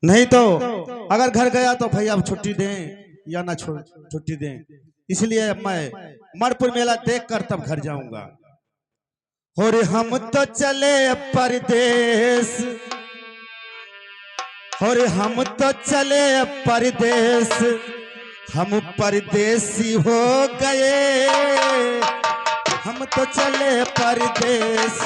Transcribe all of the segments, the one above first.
नहीं तो अगर घर गया तो भैया अब छुट्टी दें या ना छुट्टी दें, इसलिए मैं मणिपुर मेला देखकर तब घर जाऊंगा। और हम तो चले परदेश, और हम तो चले परदेश, हम परदेसी हो गए, हम तो चले परदेश,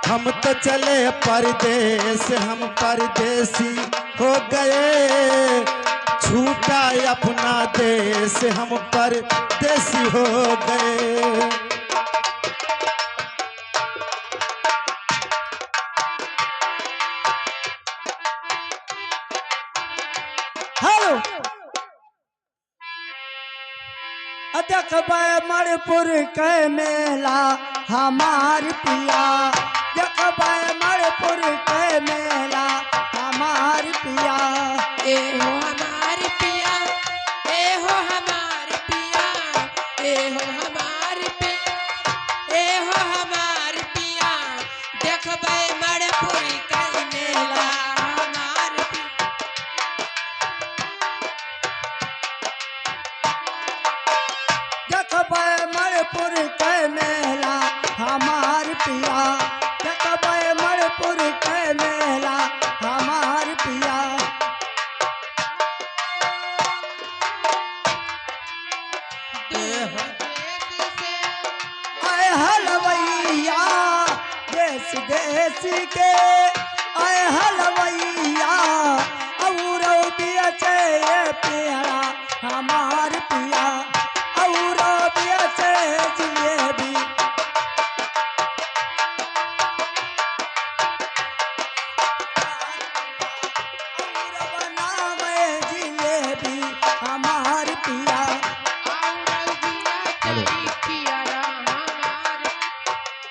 हम तो चले परदेश, हम परदेसी हो गए, छूटा अपना देश, हम परदेसी हो गए। हेलो अध्यक्ष मणिपुर के मेला हमार पिया, देख मणिपुर के मेला हमार पिया, ए हो हमार पिया, ए हो हमार पिया, ए हो हमार पिया, ए हो हमार पिया, देखबै मणिपुर के मेला हमार पिया। देख मणिपुर के मेला हमार पिया, देख मणिपुर के मेला हमार पिया। आए हलवैया देश देश के, आए हलवैया और बेचे प्यारा हमार पिया, और बेचे जिलेबी, और बनावे जिलेबी हमार पिया।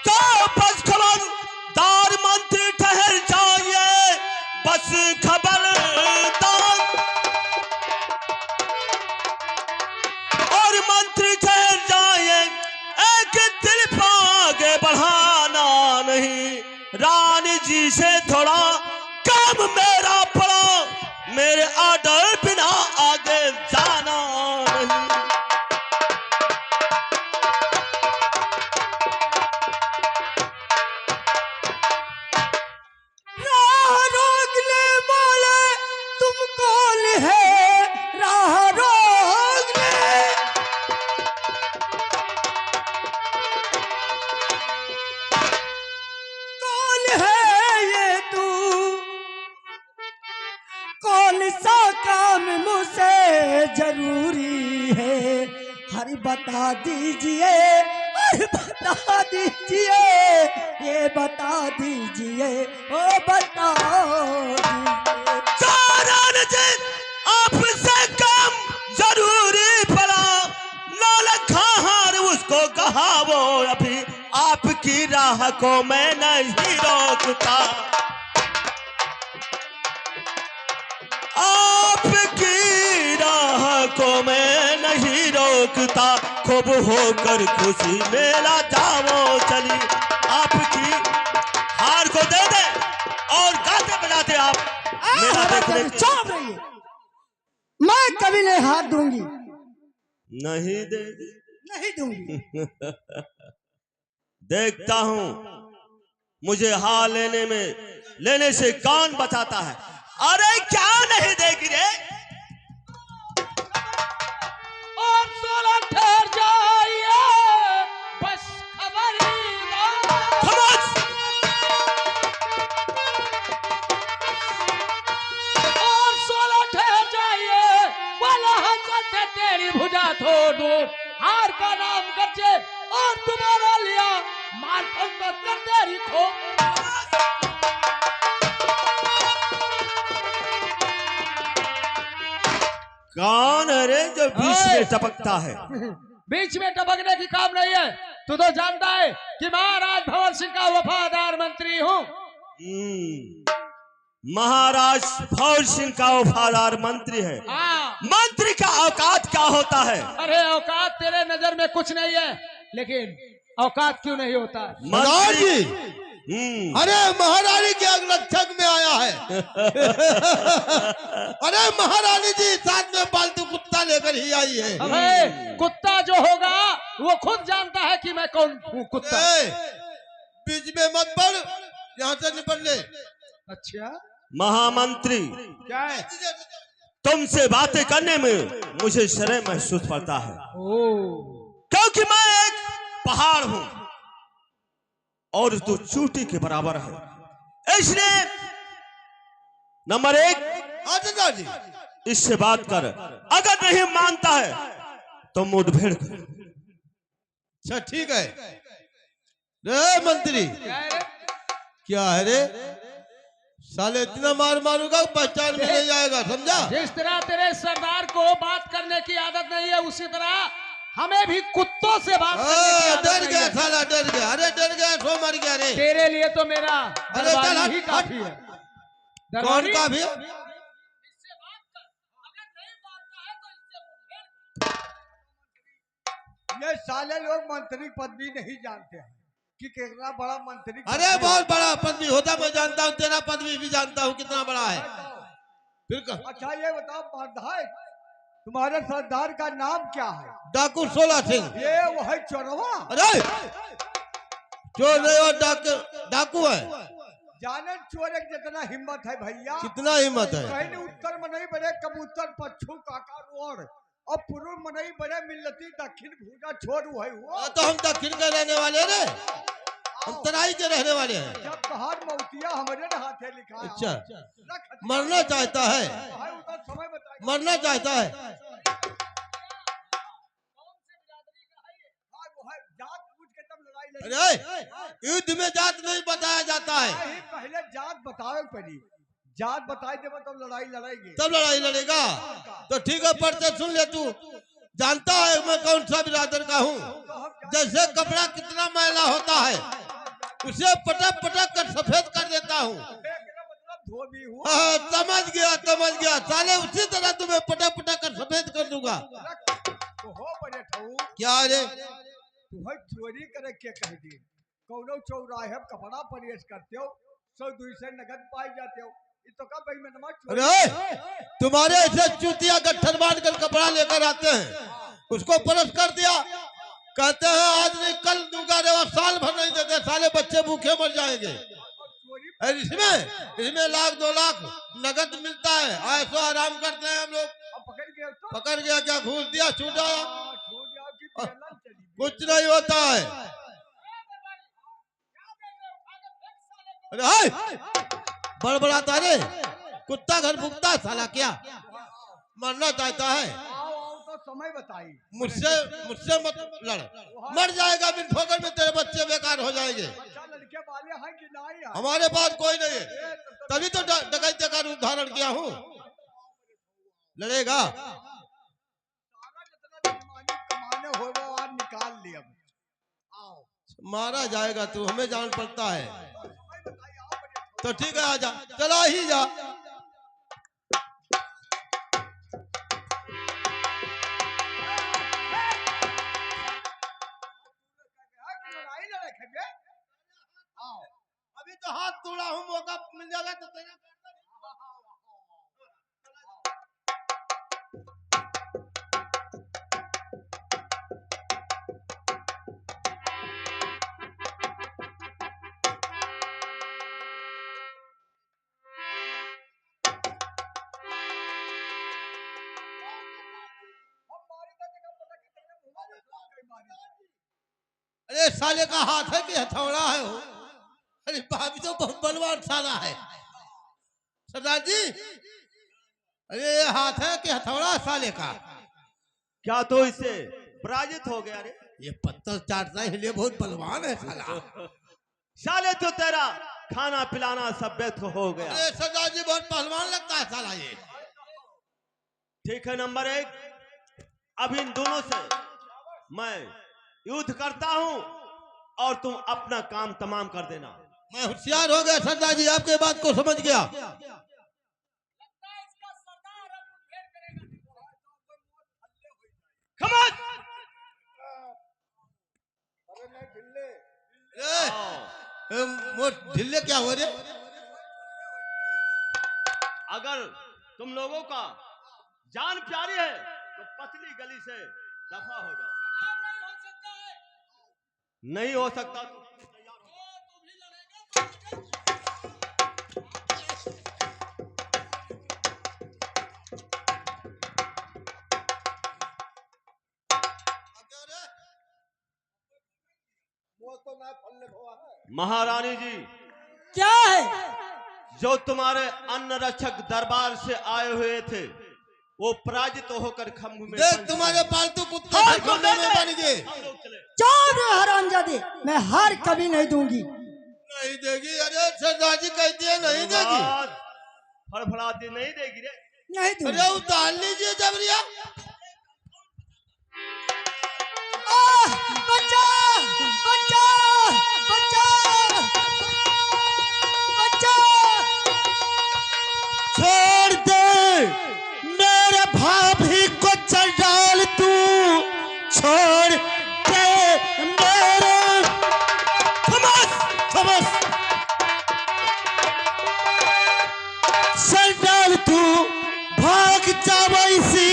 तो बस खबरदार मंत्री ठहर जाइए, बस खबरदार, और मंत्री ठहर जाइए, एक दिल पर आगे बढ़ाना नहीं, रानी जी से थोड़ा काम मेरा पड़ा, मेरे ऑर्डर बिना आगे जाना नहीं। राह रोकने वाले तुम कौन है, राह रोकने, कौन है ये तू, कौन सा काम मुझसे जरूरी है, हर बता दीजिए, हर बता दीजिए, ये बता दीजिए, ओ बता दीजिए। चारण जी आपसे काम जरूरी पड़ा, नौलखार उसको कहा, वो अभी आपकी राह को मैं नहीं रोकता, आपकी राह को मैं नहीं रोकता, खूब होकर खुशी मेला जाओ चली, आपकी हार को दे दे और गाते बजाते आप मेला देखने के चुप रहिए, मैं कभी नहीं हाथ दूंगी, नहीं देगी। नहीं दूंगी। देखता हूं मुझे हार लेने से कौन बचाता है। अरे क्या नहीं देगी रे, और 16 ठहर जाइए, बस खबरदार, खामोश। और 16 ठहर जाइए, वाला हंस से तेरी भुजा छोड़ दो, हार का नाम करके और तुम्हारा लिया मार कर तेरी खो। कौन है रे जो बीच में टपकता है? बीच में टपकने की काम नहीं है, तू तो जानता है कि महाराज भंवर सिंह का वफादार मंत्री हूँ। महाराज भंवर सिंह का वफादार मंत्री है। मंत्री का औकात क्या होता है? अरे औकात तेरे नजर में कुछ नहीं है, लेकिन औकात क्यों नहीं होता है? मंत्री अरे महारानी के अंगरक्षक में आया है। अरे महारानी जी साथ में पालतू कुत्ता लेकर ही आई है। अबे कुत्ता जो होगा वो खुद जानता है कि मैं कौन हूँ कुत्ता। बीच में मत पड़, यहाँ से निपट ले। अच्छा महामंत्री, क्या है? तुमसे बातें करने में मुझे शर्म महसूस पड़ता है, ओ क्योंकि मैं एक पहाड़ हूं और तू चोटी के बराबर है। इसलिए नंबर 1, जी इससे बात कर, अगर नहीं मानता है तो मुठभेड़ कर। अच्छा ठीक है। रे मंत्री क्या है रे, साले इतना मार मारूंगा पहचान में नहीं आएगा, समझा? जिस तरह तेरे सरदार को बात करने की आदत नहीं है उसी तरह हमें भी कुत्तों से बात करने की आदत डर नहीं गया है। साला, डर गया। अरे डर गया, सो मर गया रे। तेरे लिए तो मेरा अरे चल, दरबारी हट, ही हट। काफी है। कौन दरबारी? का भी? इससे बात कर, अगर नहीं मानता है तो इससे मुठभेड़। ये साले लोग मंत्री पद भी नहीं जानते हैं कि कितना बड़ा मंत्री। अरे बहुत बड़ा पदवी होता, मैं जानता हूँ, तेरा पदवी भी जानता हूँ कितना बड़ा है। फिर अच्छा ये बताओ मर्दाई, तुम्हारे सरदार का नाम क्या है? डाकू 16 सिंह। ये वो है चोरवा। अरे चोर नहीं और डाकू है। जाने चोर एक जितना हिम्मत है भैया, कितना हिम्मत है। कहीं उत्तर में नहीं बड़े कबूतर पच्छू काका रोड और पूर्व में नहीं बड़े मिलती दक्षिण भूजा छोड़ू है वो। तो हम दक्षिण के रहने वाले रे, हम तराई के रहने वाले हैं। जब बाहर मौतिया हमारे हाथे लिखा है। अच्छा मरना चाहता है, उधर समय बताइए। मरना चाहता है। जात पूछ के तब लड़ाई लड़ी। अरे युद्ध में जात नहीं बताया जाता है, पहले जात बताओ पड़ी, जात बताई देव तब लड़ाई लड़ेगी। तब लड़ाई लड़ेगा। तो ठीक है, पढ़ते सुन ले। तू जानता है मैं कौन सा बिरादर का हूँ? जैसे कपड़ा कितना मैला होता है उसे पटक पटक कर सफेद कर देता हूँ। धोबी हूँ। समझ गया समझ गया साले, उसी तरह तुम्हें पटक पटक कर सफेद कर दूंगा। तो हो बड़े ठहू क्या रे? तुम्हें चोरी करे के कह दी, कौनो चौराहे कपड़ा परहेज करते हो, 100-200 नगद पाई जाते हो, ये तो का भाई में नमाज चोरी। अरे तुम्हारे ऐसे चूतिया गट्ठर बांध कर कपड़ा लेकर आते हैं, उसको परस कर दिया, कहते हैं आज नहीं कल दूंगा रे, और साल भर नहीं देते, साले बच्चे भूखे मर जाएंगे। इसमें 1 लाख 2 लाख नगद मिलता है, ऐसा आराम करते हैं हम लोग। पकड़ गया क्या, घूस दिया, छूटा, कुछ नहीं होता है। अरे बड़बड़ाता रे, कुत्ता घर भुगता है साला, क्या मरना चाहता है? तो समय बताई। मुझसे मत लड़, मर जाएगा बिन ठोकर में, तेरे बच्चे बेकार हो जाएंगे। लड़के वाले हैं कि नहीं है? हमारे पास कोई नहीं है, तभी तो डकैती का रूप धारण किया हूँ। लड़ेगा? कमाने होगा और निकाल लिया। मारा जाएगा तू, हमें जान पड़ता है। तो ठीक है, आजा, चला ही जा। अभी तो हाथ तोड़ा हूँ, मौका मिल जाएगा तो तेरा। अरे साले का हाथ है कि हथौड़ा है हो? अरे भाभी तो बहुत बलवान साला है सरदार जी। अरे ये हाथ है कि हथौड़ा साले का? क्या तो इससे पराजित हो गया रे? ये पत्थर चाटना है, लिए बहुत बलवान है साला। साले तो तेरा खाना पिलाना सब व्यर्थ हो गया। अरे सरदार जी बहुत पहलवान लगता है साला ये। ठीक है, नंबर 1, अब इन दोनों से मैं युद्ध करता हूं और तुम अपना काम तमाम कर देना। मैं होशियार हो गया सरदार जी, आपके बात को समझ गया। ढिल्ले क्या हो रे? अगर तुम लोगों का जान प्यारी है तो पतली गली से दफा हो जाओ। नहीं हो सकता तो वो तो ना फलने हुआ है। महारानी जी, क्या है? जो तुम्हारे अन्न रक्षक दरबार से आए हुए थे वो पराजित होकर खम्भ में देख बंद तुम्हारे पालतू कुत्ते हाँ, के खम्भे में बन गए। हम लोग चले। चुप रहो हरामजादे, मैं हार कभी नहीं दूंगी। नहीं देगी? अरे सरदार जी कहती है नहीं देगी। बात फड़फड़ाती नहीं देगी रे। नहीं दूंगी। अरे उतार लीजिए जबरिया। बच्चा बच्चा बच्चा बच्चा, छोड़ दे मेरे भाभी को, चल डाल तू, छोड़ दे मेरे। थमस थमस, चल डाल तू, भाग जा वैसी,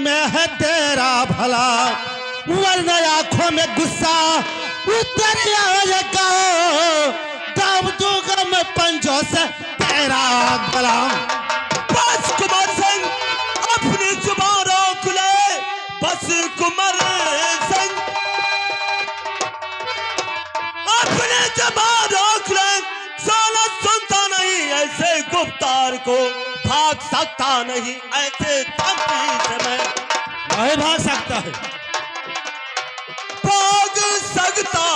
मैं है तेरा भला, वरना आंखों में गुस्सा उतर आएगा, दाब दूंगा मैं पंजों से तेरा गला। बस कुमार सिंह, अपनी जुबान रोक ले, बस कुमार सिंह, अपनी जुबान रोक ले, साला सुनता नहीं ऐसे गुप्तार को, भाग सकता नहीं ऐसे धमकी से मैं नहीं भाग सकता है, भाग सकता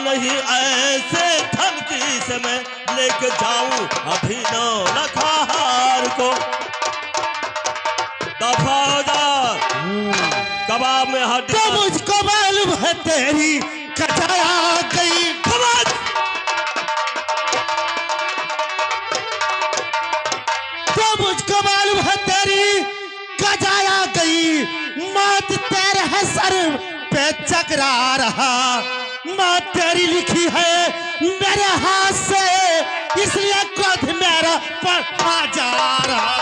नहीं ऐसे धमकी से मैं, लेके जाऊं अभी नौ लखार को, दफा हो जा, कबाब में हड्डी। तो मुझको मालूम है तेरी कटाया गई, तो मुझको मालूम है तेरी कजाया गई, मौत तेरे है सर पे चकरा रहा, मौत तेरी लिखी है मेरे हाथ से, इसलिए क्रोध मेरा पड़ा जा रहा।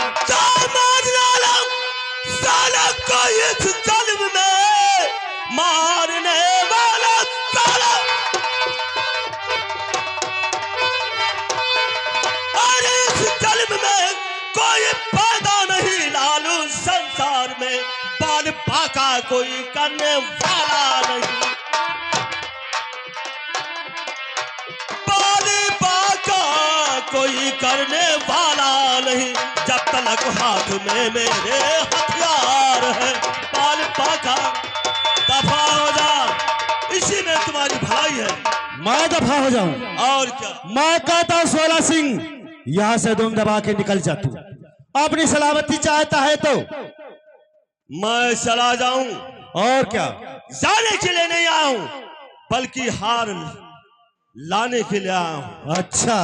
साला को इस जन्म में मारने वाला साला, और इस जन्म में कोई पैदा नहीं लालू संसार में, बाल पाका कोई करने वाला नहीं, बाल पाका कोई करने वाला नहीं, जब तक हाथ में मेरे हथियार है, बाल पाका दफा हो जा, इसी में तुम्हारी भलाई है। मैं दफा हो जाऊं? और क्या? मैं कहता हूं सोला सिंह, यहाँ से तुम दबा के निकल जा, तू अपनी सलामती चाहता है तो मैं चला जाऊं? और क्या? जाने के लिए नहीं आया हूं, बल्कि हार लाने के लिए आया हूं। अच्छा,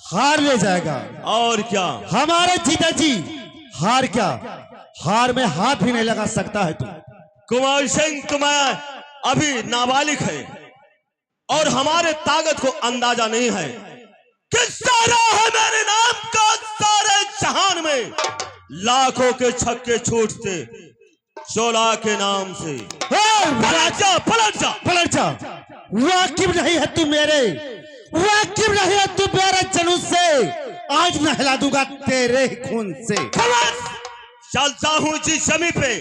हार ले जाएगा? और क्या? हमारे जीजा जी हार क्या, हार में हाथ भी नहीं लगा सकता है तू। कुमार सिंह, तुम्हें अभी नाबालिग है और हमारे ताकत को अंदाजा नहीं है कि सारा है मेरे नाम का, सारे जहान में लाखों के छक्के छूटते शोला के नाम से। पलट जा पलट जा पलट जा, वाकिफ नहीं है तू मेरे, वाकिफ नहीं है तू मेरे जुनून से, आज नहला दूंगा तेरे खून से। चलता हूँ जिस जमी पे,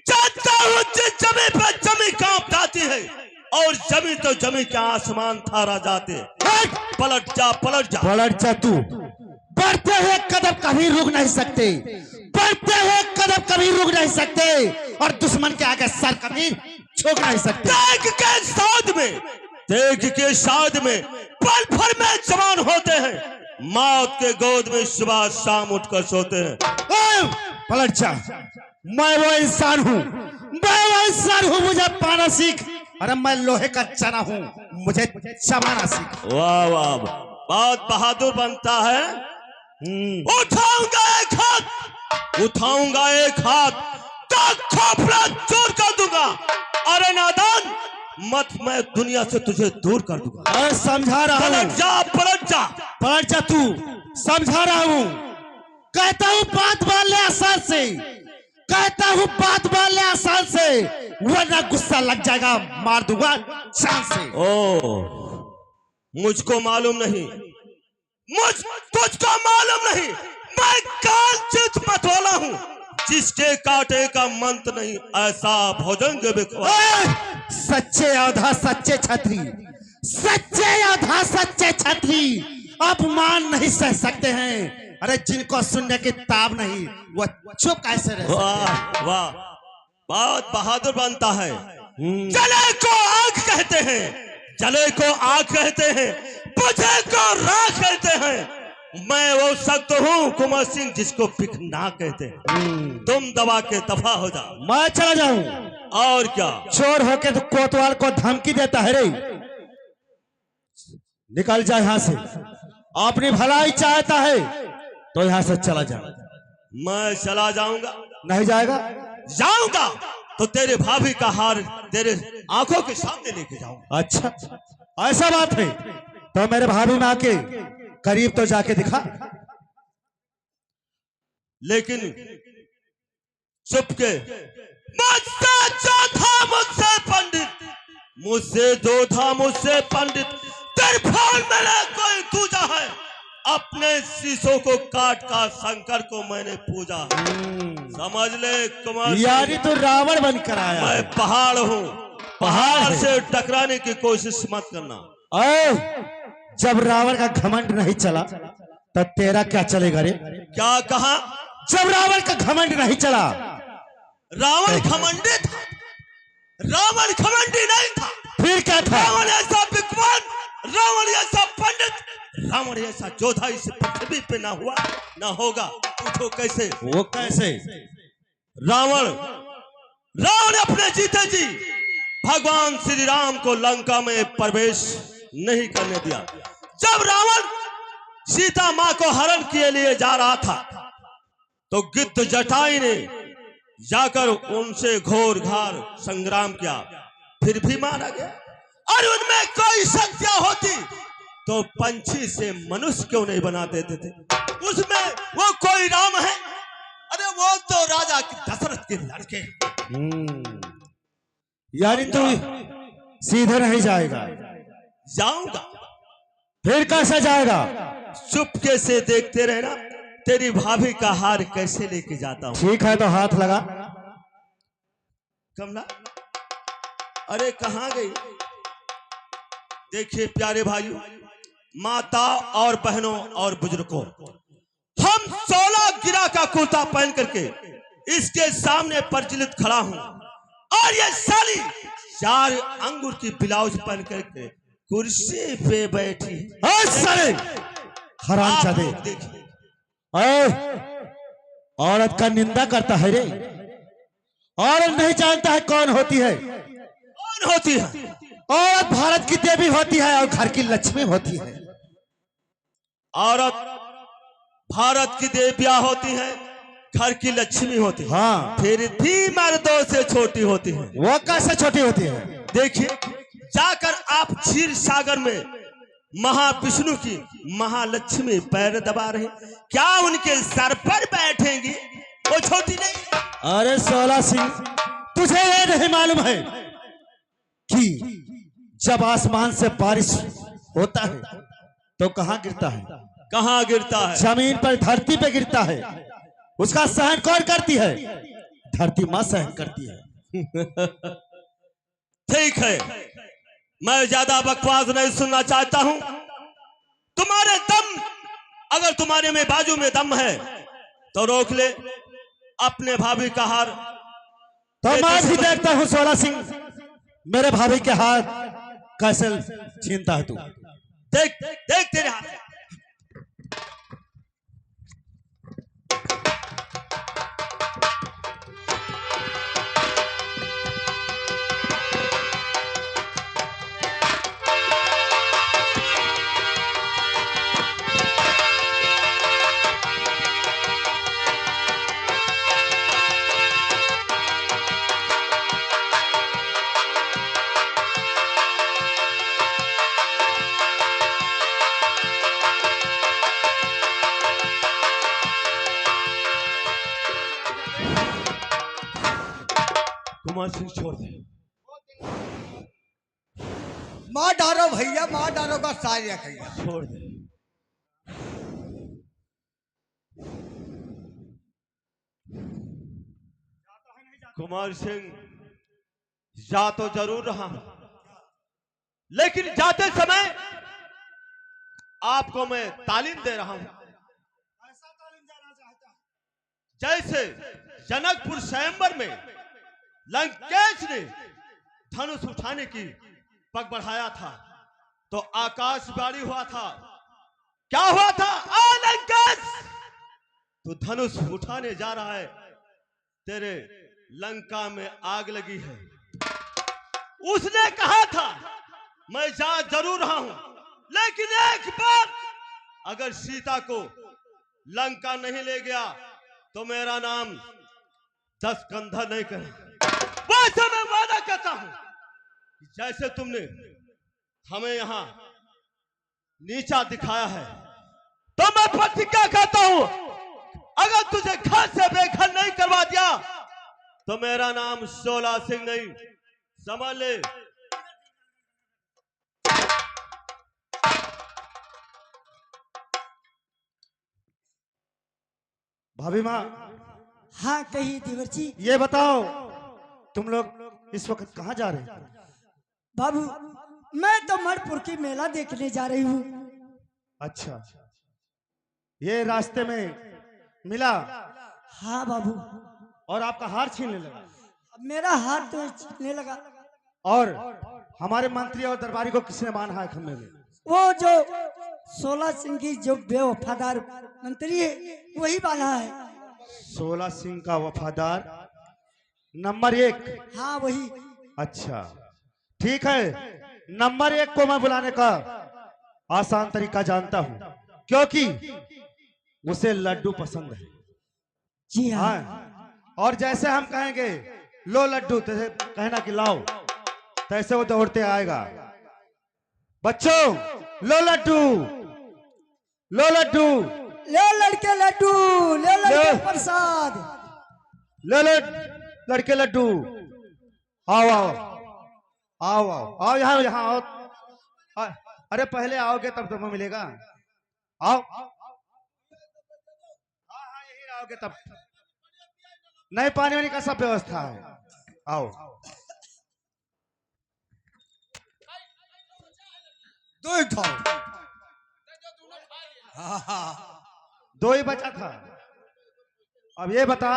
चलता हूँ जिस जमी पे, जमी कांप जाती है और जमी तो जमी के आसमान थारा जाते। पलट जा पलट जा पलट जा तू, बढ़ते हुए कदम कभी रुक नहीं सकते, बढ़ते हुए कदम कभी रुक नहीं सकते, और दुश्मन के आगे सर कभी झुक नहीं सकते। देख के साथ में पल भर में जवान होते हैं, मौत के गोद में सुबह शाम उठकर सोते हैं। पलट जा, मैं वो इंसान हूँ, मैं वो इंसान हूँ, मुझे पाना सीख। अरे मैं लोहे का चना हूँ, मुझे चबाना सीख। वाह वाह, बहुत बहादुर बनता है। उठाऊंगा एक हाथ, उठाऊंगा एक हाथ, तो खोपड़ा चोर कर दूंगा। अरे नादान, मत, मैं दुनिया से तुझे दूर कर दूंगा। अरे समझा रहा पलट हूँ, जा, पलट जा। पलट जा तू। समझा रहा हूँ, कहता हूँ बात मान ले आसान से, कहता हूँ बात मान ले आसान से, वरना गुस्सा लग जाएगा, मार दूंगा जान से। ओ, मुझको मालूम नहीं, तुझको मालूम नहीं, मैं कालचित मतवाला हूँ, जिसके कांटे का मंत्र नहीं, ऐसा भोजन के बिखवा। सच्चे योद्धा, सच्चे छत्री, सच्चे योद्धा, सच्चे छत्री अपमान नहीं सह सकते हैं। अरे जिनको सुनने की ताब नहीं, वो चुप कैसे रह सकते हैं? वाह वाह, बहुत बहादुर बनता है। जले को आग कहते हैं, जले को आग कहते हैं, बुझे को राख कहते हैं। मैं वो सख्त हूँ कुंवर सिंह, जिसको पिखना कहते हैं। तुम दबा के दफा हो जाओ। मैं चला जाऊं? और क्या? चोर होके तो कोतवाल को धमकी देता है रे। निकल जा यहाँ से, अपनी भलाई चाहता है तो यहाँ से चला जा। मैं चला जाऊंगा? नहीं जाएगा? जाऊंगा तो तेरे भाभी का हार तेरे आंखों के सामने लेके जाऊंगा। अच्छा, ऐसा बात है तो मेरे भाभी में आके करीब तो जाके दिखा। लेकिन चुपके, मुझसे जो था मुझसे पंडित, मुझसे जो था मुझसे पंडित, तिरफान मेरा कोई दूजा है। अपने शीशों को काट का शंकर को मैंने पूजा। समझ ले कुमार, यारी तो रावण बनकर आया। मैं पहाड़ हूँ, पहाड़ से टकराने की कोशिश मत करना। जब रावण का घमंड नहीं चला तो तेरा क्या चलेगा रे? क्या कहा? जब रावण का घमंड नहीं चला। रावण घमंडी था, रावण घमंडी नहीं था। फिर क्या था? रावण ऐसा विद्वान, रावण ऐसा पंडित, रावण ऐसा योद्धा इस पृथ्वी पे ना हुआ ना होगा। पूछो कैसे? वो कैसे? रावण अपने जीते जी भगवान श्री राम को लंका में प्रवेश नहीं करने दिया। जब रावण सीता मां को हरण के लिए जा रहा था तो गिद्ध जटाई ने जाकर उनसे घोर घार संग्राम किया, फिर भी मारा गया। और उनमें कोई शक्तियां होती तो पंछी से मनुष्य क्यों नहीं बना देते थे? उसमें वो कोई राम है? अरे वो तो राजा दशरथ के लड़के। यानी तू सीधे नहीं जाएगा? जाऊंगा। फिर कैसे जाएगा? चुपके से देखते रहना, तेरी भाभी का हार कैसे लेके जाता हूं। ठीक है तो हाथ लगा। कमला, अरे कहां गई? देखिए प्यारे भाइयों, माता और बहनों और बुजुर्गों, हम 16 गिरा का कुर्ता पहन करके इसके सामने प्रज्वलित खड़ा हूं, और ये साली 4 अंगूर की ब्लाउज पहन करके कुर्सी पे बैठी है। साले हरामजादे, आप देखिए, औरत का निंदा करता है रे। औरत नहीं जानता है कौन होती है? कौन होती है? औरत भारत की देवी होती है और घर की लक्ष्मी होती है। औरत भारत की देवियां होती है, घर की लक्ष्मी होती है। हाँ, फिर भी मर्दों से छोटी होती है। वो कैसे छोटी होती है? देखिए, जाकर आप क्षीर सागर में महाविष्णु की महालक्ष्मी पैर दबा रहे, क्या उनके सर पर बैठेंगी? वो छोटी नहीं। अरे 16 सिंह, तुझे ये नहीं मालूम है कि जब आसमान से बारिश होता है तो कहाँ गिरता है? कहाँ गिरता है? जमीन पर, धरती पे गिरता है। उसका सहन कौन करती है? धरती मां सहन करती है। ठीक है, मैं ज्यादा बकवास नहीं सुनना चाहता हूं। तुम्हारे दम, अगर तुम्हारे में बाजू में दम है तो रोक ले अपने भाभी का हार। तो मैं भी देखता हूँ 16 सिंह, मेरे भाभी के हाथ कैसे छीनता है तू। देख देख तेरे हाथ। कुमार सिंह छोड़ दे। मार डालो भैया, मार डालो का सारे भैया। छोड़ दे। कुमार सिंह जा तो जरूर रहा हूं, लेकिन जाते समय आपको मैं तालीम दे रहा हूं। जैसे जनकपुर स्वयंवर में लंकेश ने धनुष उठाने की पग बढ़ाया था तो आकाशवाणी हुआ था। क्या हुआ था? आ लंकेश, तू धनुष उठाने जा रहा है, तेरे लंका में आग लगी है। उसने कहा था मैं जा जरूर रहा हूं, लेकिन एक बार अगर सीता को लंका नहीं ले गया तो मेरा नाम 10 कंधा नहीं करेगा। वैसे मैं वादा करता हूं कि जैसे तुमने हमें यहां नीचा दिखाया है तो मैं प्रतिज्ञा करता हूं अगर तुझे घर से बेघर नहीं करवा दिया तो मेरा नाम 16 सिंह नहीं, समझ ले। भाभी माँ, हाँ कही देवर जी। ये बताओ तुम लोग इस वक्त कहाँ जा रहे हैं? बाबू मैं तो मणिपुर की मेला देखने जा रही हूँ। अच्छा, ये रास्ते में मिला हाँ बाबू। और आपका हार छीनने लगा? मेरा हाथ तो छीनने लगा। और हमारे मंत्री और दरबारी को किसने बांधा है खम्भे में? वो जो 16 सिंह की जो बेवफादार मंत्री है वही बांधा है। 16 सिंह का वफादार नंबर 1? हाँ वही। अच्छा ठीक है, नंबर 1 को मैं बुलाने का आसान तरीका जानता हूँ, क्योंकि उसे लड्डू पसंद है। जी हाँ। हाँ, और जैसे हम कहेंगे लो लड्डू, तैसे कहना कि लाओ, तैसे वो दौड़ते आएगा। बच्चों लो लड्डू, लो लड्डू, ले लड़के लड्डू, ले लड़के प्रसाद, ले लड़के लड्डू। आओ आओ आओ आओ आओ, यहाँ यहाँ आओ। अरे पहले आओगे तब तुम्हें मिलेगा। आओ, हाँ हाँ यही आओगे तब। नहीं, पानी वानी का सब व्यवस्था है। आओ। दो ही था। दो ही बचा था। अब ये बता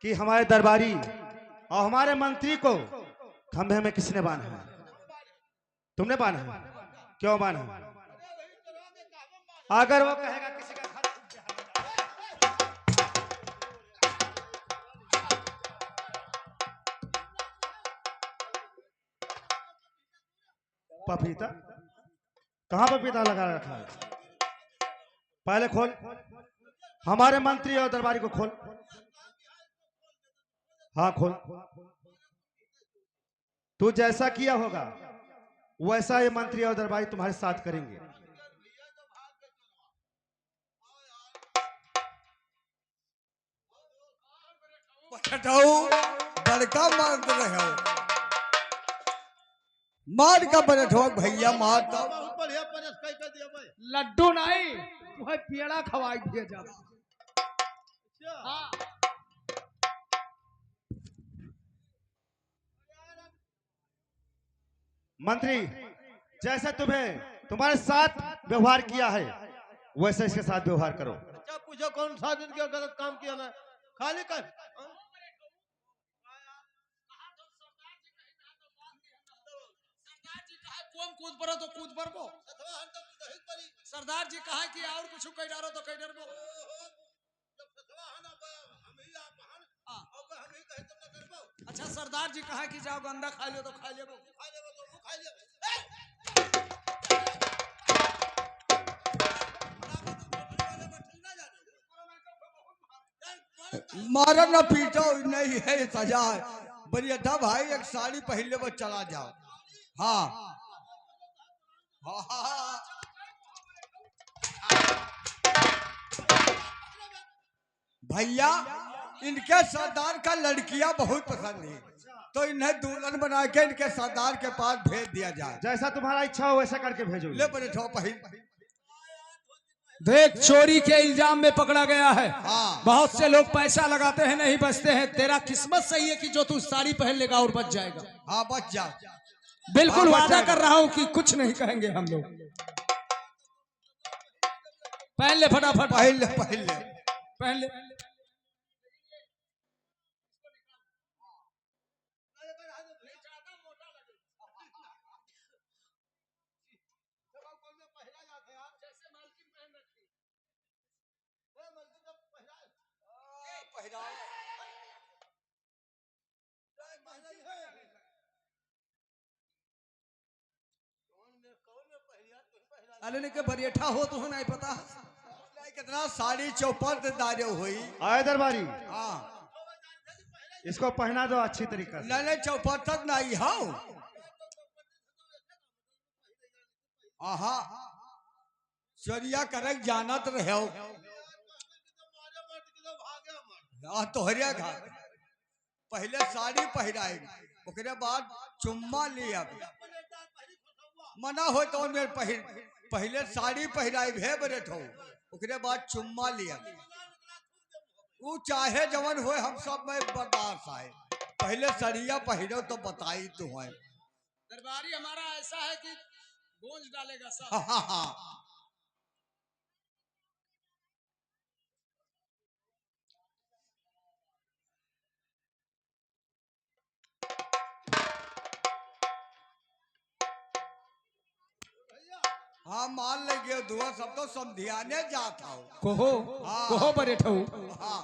कि हमारे दरबारी और हमारे मंत्री को खंभे में किसने बांधा है? तुमने बांधा है? क्यों बांधा है? अगर वो कहेगा किसी का घर पपीता, कहां पपीता लगा रखा है? पहले खोल, हमारे मंत्री और दरबारी को खोल। हाँ खोल। तू जैसा किया होगा वैसा ये मंत्री और दरबारी तुम्हारे साथ करेंगे। बड़का मार रहे हो, मार का बैठो भैया, मार दो। बढ़िया परस कई कर दिया भाई। लड्डू नहीं, तुम्हें पेड़ा खवाई दिया जा। हाँ। मंत्री, जैसे तुम्हें तुम्हारे साथ व्यवहार किया है वैसे इसके साथ व्यवहार करो। अच्छा पूछो कौन सा दिन क्या गलत काम किया मैं? खाली कर। कूद पड़ो तो कूद पड़ो। सरदार जी कहा कि और कुछ कह डारो तो कह डरबो। अच्छा सरदार जी कहा कि जाओ गंदा खा लो तो खा लेबो। मारो ना पीटो नहीं है सजा है। बढ़िया भाई, एक साड़ी पहले वो चला जाओ। हाँ हाँ हाँ। भैया इनके सरदार का लड़कियां बहुत पसंद है। तो इन्हें दुल्हन बना के इनके सरदार के पास भेज दिया जाए। जैसा तुम्हारा इच्छा हो वैसा करके भेजो। ले बड़े ठो पहिल। देख, चोरी के इल्जाम में पकड़ा गया है। हाँ। बहुत से लोग पैसा लगाते हैं, नहीं बचते हैं। तेरा किस्मत सही है कि जो तू साड़ी पहन लेगा और बच जाएगा। हाँ बच जाओ। बिल्कुल हाँ, बच वादा जाएगा। कर रहा हूं कि कुछ नहीं कहेंगे हम लोग। पहन ले फटाफट, पहल ले पहल ले। पहन ले। अरे ने के बरियठा हो तो नहीं पता कितना साड़ी चौपट दारे हुई। आए दरबारी, हाँ इसको पहना दो अच्छी तरीके से। नहीं चौपट तक नहीं हो। आहा चोरिया करे जानत रहे हो। तोहरिया घर पहले साड़ी पहराए, ओकरे बाद चुम्मा लिया। मना हो तो पहले साड़ी पहराई भे बरेट हो, ओकरे बाद चुम्मा लिया। वो चाहे जवन हो हम सब में बर्दाश्त आए। पहले सरिया पहरो तो बताई तो है। दरबारी हमारा ऐसा है कि गूंज डालेगा सब। हाँ। हाँ मान लेंगे दुआ सब तो समझियाने जाता हो। कोहो हाँ। कोहो बरेठऊ। हाँ